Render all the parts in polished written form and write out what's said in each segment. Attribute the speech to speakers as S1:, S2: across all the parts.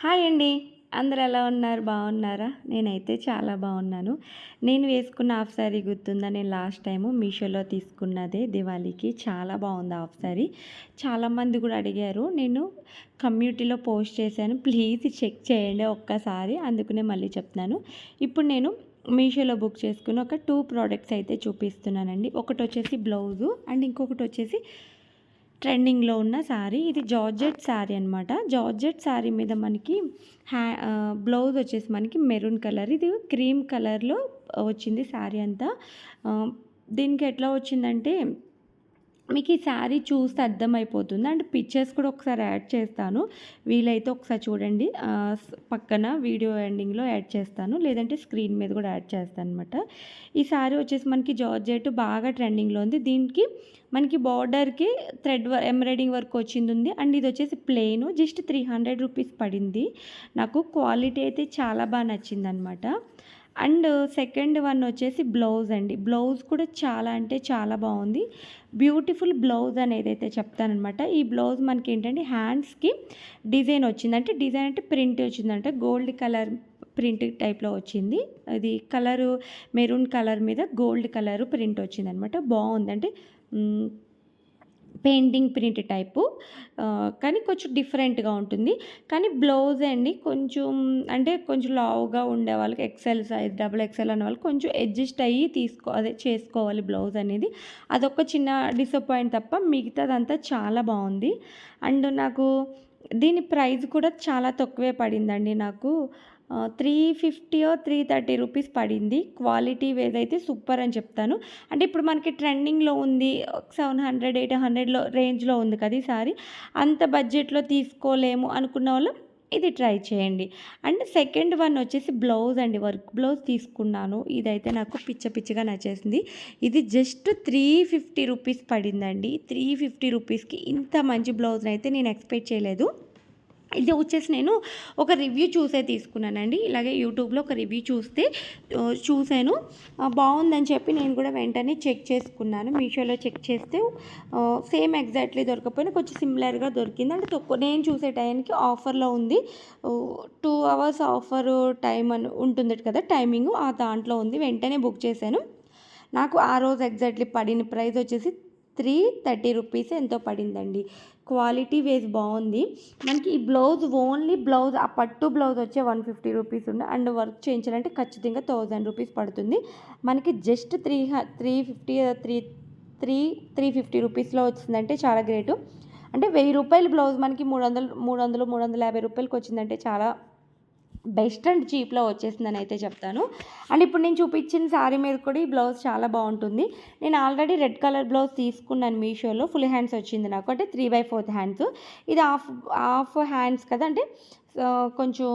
S1: Hi అండి. అందరూ ఎలా ఉన్నారు? బాగున్నారా? నేనైతే చాలా బాగున్నాను. నేను వేసుకున్న హాఫ్ సారీ గుర్తుందా? నేను లాస్ట్ టైము మీషోలో తీసుకున్నదే దివాళీకి. చాలా బాగుంది హాఫ్ సారీ. చాలామంది కూడా అడిగారు. నేను కమ్యూనిటీలో పోస్ట్ చేశాను. ప్లీజ్ చెక్ చేయండి ఒక్కసారి. అందుకనే మళ్ళీ చెప్తున్నాను. ఇప్పుడు నేను మీషోలో బుక్ చేసుకున్న ఒక 2 ప్రోడక్ట్స్ అయితే చూపిస్తున్నానండి. ఒకటొచ్చేసి బ్లౌజు అండ్ ఇంకొకటొచ్చేసి ట్రెండింగ్లో ఉన్న శారీ. ఇది జార్జెట్ శారీ అనమాట. జార్జెట్ శారీ మీద మనకి బ్లౌజ్ వచ్చేసి మనకి మెరూన్ కలర్, ఇది క్రీమ్ కలర్లో వచ్చింది శారీ అంతా. దీనికి ఎట్లా వచ్చిందంటే మీకు ఈ శారీ చూస్తే అర్థమైపోతుంది అండ్ పిక్చర్స్ కూడా ఒకసారి యాడ్ చేస్తాను. వీలైతే ఒకసారి చూడండి. పక్కన వీడియో ఎండింగ్లో యాడ్ చేస్తాను, లేదంటే స్క్రీన్ మీద కూడా యాడ్ చేస్తాను అనమాట. ఈ శారీ వచ్చేసి మనకి జార్జెట్ బాగా ట్రెండింగ్లో ఉంది. దీనికి మనకి బార్డర్కి థ్రెడ్ ఎంబ్రాయిడింగ్ వర్క్ వచ్చింది ఉంది అండ్ ఇది వచ్చేసి ప్లెయిన్. జస్ట్ 300 రూపీస్ పడింది. నాకు క్వాలిటీ అయితే చాలా బాగా నచ్చింది అనమాట. అండ్ సెకండ్ వన్ వచ్చేసి బ్లౌజ్ అండి. బ్లౌజ్ కూడా చాలా అంటే చాలా బాగుంది. బ్యూటిఫుల్ బ్లౌజ్ అనేది అయితే చెప్తానమాట. ఈ బ్లౌజ్ మనకి ఏంటంటే హ్యాండ్స్కి డిజైన్ వచ్చింది. అంటే డిజైన్ అంటే ప్రింట్ వచ్చిందంటే గోల్డ్ కలర్ ప్రింట్ టైప్లో వచ్చింది. అది కలరు మెరూన్ కలర్ మీద గోల్డ్ కలర్ ప్రింట్ వచ్చిందనమాట. బాగుంది. అంటే పెయింటింగ్ ప్రింట్ టైపు, కానీ కొంచెం డిఫరెంట్గా ఉంటుంది. కానీ బ్లౌజ్ అండి కొంచెం అంటే కొంచెం లావుగా ఉండే వాళ్ళకి ఎక్సెల్ సైజ్, డబుల్ ఎక్సెల్ అనే వాళ్ళకి కొంచెం అడ్జస్ట్ అయ్యి అదే చేసుకోవాలి బ్లౌజ్ అనేది. అదొక చిన్న డిసప్పాయింట్ తప్ప మిగతాదంతా చాలా బాగుంది. అండ్ నాకు దీని ప్రైస్ కూడా చాలా తక్కువే పడిందండి. నాకు 350 330 రూపీస్ పడింది. క్వాలిటీ వైజ్ అయితే సూపర్ అని చెప్తాను. అంటే ఇప్పుడు మనకి ట్రెండింగ్లో ఉంది, 700 800లో రేంజ్లో ఉంది కదా ఈ సారీ. అంత బడ్జెట్లో తీసుకోలేము అనుకున్న వాళ్ళు ఇది ట్రై చేయండి. అండ్ సెకండ్ వన్ వచ్చేసి బ్లౌజ్ అండి. వర్క్ బ్లౌజ్ తీసుకున్నాను. ఇదైతే నాకు పిచ్చిగా నచ్చేసింది. ఇది జస్ట్ 350 రూపీస్ పడిందండి. 350 రూపీస్కి ఇంత మంచి బ్లౌజ్ని అయితే నేను ఎక్స్పెక్ట్ చేయలేదు. ఇది వచ్చేసి నేను ఒక రివ్యూ చూసే తీసుకున్నానండి. ఇలాగే యూట్యూబ్లో ఒక రివ్యూ చూశాను. బాగుందని చెప్పి నేను కూడా వెంటనే చెక్ చేసుకున్నాను. మీషోలో చెక్ చేస్తే సేమ్ ఎగ్జాక్ట్లీ దొరకపోయినా కొంచెం సిమిలర్గా దొరికింది. అంటే నేను చూసే టైంకి ఆఫర్లో ఉంది. 2 అవర్స్ ఆఫర్ టైం అని ఉంటుంది కదా, టైమింగ్ ఆ దాంట్లో ఉంది. వెంటనే బుక్ చేశాను. నాకు ఆ రోజు ఎగ్జాక్ట్లీ పడిన ప్రైస్ వచ్చేసి 330 రూపీస్ ఎంతో పడిందండి. క్వాలిటీ వైజ్ బాగుంది. మనకి ఈ బ్లౌజ్ ఓన్లీ బ్లౌజ్, ఆ పట్టు బ్లౌజ్ వచ్చే 150 రూపీస్ ఉంది. అండ్ వర్క్ చేయించాలంటే ఖచ్చితంగా 1000 రూపీస్ పడుతుంది. మనకి జస్ట్ 350 రూపీస్లో వచ్చిందంటే చాలా గ్రేటు. అంటే 1000 రూపాయల బ్లౌజ్ మనకి 350 రూపాయలకి వచ్చిందంటే చాలా బెస్ట్ అండ్ చీప్లో వచ్చేసిందని అయితే చెప్తాను. అండ్ ఇప్పుడు నేను చూపించిన శారీ మీద కూడా ఈ బ్లౌజ్ చాలా బాగుంటుంది. నేను ఆల్రెడీ రెడ్ కలర్ బ్లౌజ్ తీసుకున్నాను మీషోలో. ఫుల్ హ్యాండ్స్ వచ్చింది నాకు, అంటే 3/4 హ్యాండ్స్. ఇది హాఫ్ హ్యాండ్స్ కదా, అంటే కొంచెం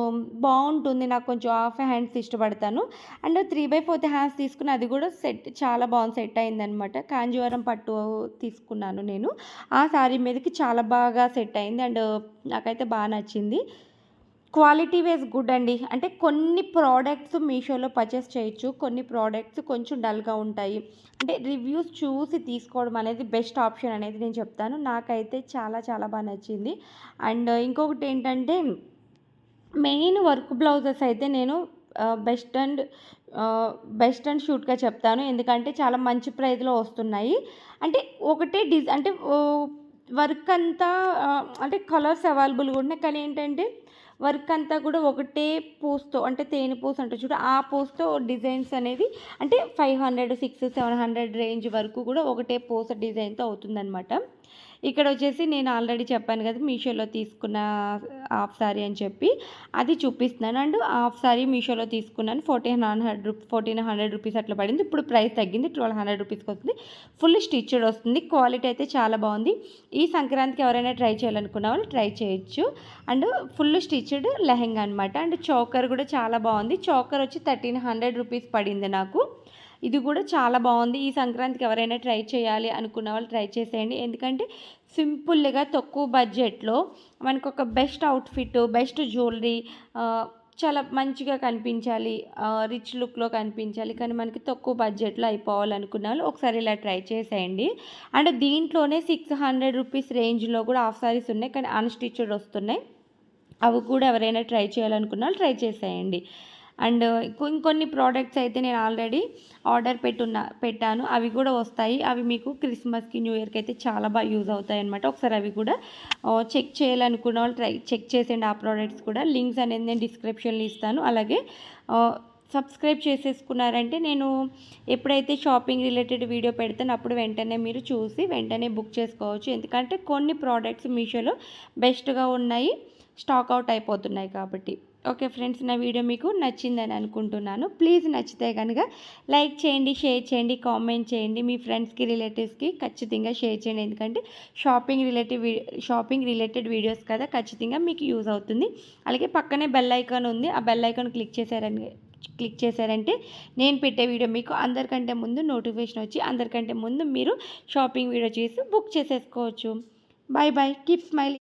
S1: బాగుంటుంది. నాకు కొంచెం హాఫ్ హ్యాండ్స్ ఇష్టపడతాను. అండ్ 3/4 హ్యాండ్స్ తీసుకుని అది కూడా చాలా బాగుంది, సెట్ అయిందనమాట. కాంజీవరం పట్టు తీసుకున్నాను నేను. ఆ శారీ మీదకి చాలా బాగా సెట్ అయింది అండ్ నాకైతే బాగా నచ్చింది. క్వాలిటీ వైజ్ గుడ్ అండి. అంటే కొన్ని ప్రోడక్ట్స్ మీషోలో పర్చేస్ చేయొచ్చు, కొన్ని ప్రోడక్ట్స్ కొంచెం డల్గా ఉంటాయి. అంటే రివ్యూస్ చూసి తీసుకోవడం అనేది బెస్ట్ ఆప్షన్ అనేది నేను చెప్తాను. నాకైతే చాలా చాలా బాగా నచ్చింది. అండ్ ఇంకొకటి ఏంటంటే మెయిన్ వర్క్ బ్లౌజెస్ అయితే నేను బెస్ట్ అండ్ షూట్గా చెప్తాను. ఎందుకంటే చాలా మంచి ప్రైస్లో వస్తున్నాయి. అంటే ఒకటే అంటే వర్క్ అంతా అంటే కలర్స్ అవైలబుల్గా ఉన్నాయి. కానీ ఏంటంటే వర్క్ అంతా కూడా ఒకటే పూస్తో, అంటే తేనె పూస అంటే చూడ ఆ పూసతో డిజైన్స్ అనేది అంటే 500 600 700 రేంజ్ వరకు కూడా ఒకటే పూస డిజైన్తో అవుతుందన్నమాట. ఇక్కడ వచ్చేసి నేను ఆల్రెడీ చెప్పాను కదా మీషోలో తీసుకున్న హాఫ్ సారీ అని చెప్పి, అది చూపిస్తున్నాను. అండ్ హాఫ్ సారీ మీషోలో తీసుకున్నాను. 1400 రూపీస్ అట్లా పడింది. ఇప్పుడు ప్రైస్ తగ్గింది, 1200 రూపీస్కి వస్తుంది. ఫుల్ స్టిచ్డ్ వస్తుంది. క్వాలిటీ అయితే చాలా బాగుంది. ఈ సంక్రాంతికి ఎవరైనా ట్రై చేయాలనుకున్న వాళ్ళు ట్రై చేయొచ్చు. అండ్ ఫుల్ స్టిచ్డ్ లెహెంగా అనమాట. అండ్ చోకర్ కూడా చాలా బాగుంది. చోకర్ వచ్చి 1300 రూపీస్ పడింది నాకు. ఇది కూడా చాలా బాగుంది. ఈ సంక్రాంతికి ఎవరైనా ట్రై చేయాలి అనుకున్న వాళ్ళు ట్రై చేసేయండి. ఎందుకంటే సింపుల్గా తక్కువ బడ్జెట్లో మనకు ఒక బెస్ట్ అవుట్ఫిట్, బెస్ట్ జ్యువెలరీ, చాలా మంచిగా కనిపించాలి, రిచ్ లుక్లో కనిపించాలి, కానీ మనకి తక్కువ బడ్జెట్లో అయిపోవాలనుకున్న వాళ్ళు ఒకసారి ఇలా ట్రై చేసేయండి. అండ్ దీంట్లోనే 600 రూపీస్ రేంజ్లో కూడా హాఫ్ సారీస్ ఉన్నాయి, కానీ అన్స్టిచ్డ్ వస్తున్నాయి. అవి కూడా ఎవరైనా ట్రై చేయాలనుకున్న వాళ్ళు ట్రై చేసేయండి. అండ్ ఇంకొన్ని ప్రోడక్ట్స్ అయితే నేను ఆల్రెడీ ఆర్డర్ పెట్టాను. అవి కూడా వస్తాయి. అవి మీకు క్రిస్మస్‌కి, న్యూ ఇయర్‌కి అయితే చాలా బాగా యూజ్ అవుతాయన్నమాట. ఒకసారి అవి కూడా చెక్ చేయాలనుకున్న వాళ్ళు చెక్ చేసేయండి ఆ ప్రోడక్ట్స్ కూడా. లింక్స్ అనేది నేను డిస్క్రిప్షన్‌లో ఇస్తాను. అలాగే సబ్స్క్రైబ్ చేసేసుకున్నారంటే నేను ఎప్పుడైతే షాపింగ్ రిలేటెడ్ వీడియో పెడతానో అప్పుడు వెంటనే మీరు చూసి వెంటనే బుక్ చేసుకోవచ్చు. ఎందుకంటే కొన్ని ప్రోడక్ట్స్ మీషోలో బెస్ట్‌గా ఉన్నాయి. స్టాక్ అవుట్ అయిపోతున్నాయి కాబట్టి. ఓకే ఫ్రెండ్స్, నా వీడియో మీకు నచ్చిందని అనుకుంటున్నాను. ప్లీజ్ నచ్చితే కనుక లైక్ చేయండి, షేర్ చేయండి, కామెంట్ చేయండి. మీ ఫ్రెండ్స్కి, రిలేటివ్స్కి ఖచ్చితంగా షేర్ చేయండి. ఎందుకంటే షాపింగ్ రిలేటెడ్ వీడియోస్ కదా, ఖచ్చితంగా మీకు యూజ్ అవుతుంది. అలాగే పక్కనే బెల్ ఐకాన్ ఉంది. ఆ బెల్ ఐకాన్ క్లిక్ చేశారంటే నేను పెట్టే వీడియో మీకు అందరికంటే ముందు నోటిఫికేషన్ వచ్చి అందరికంటే ముందు మీరు షాపింగ్ వీడియో చేసి బుక్ చేసేసుకోవచ్చు. Bye bye, keep smiling.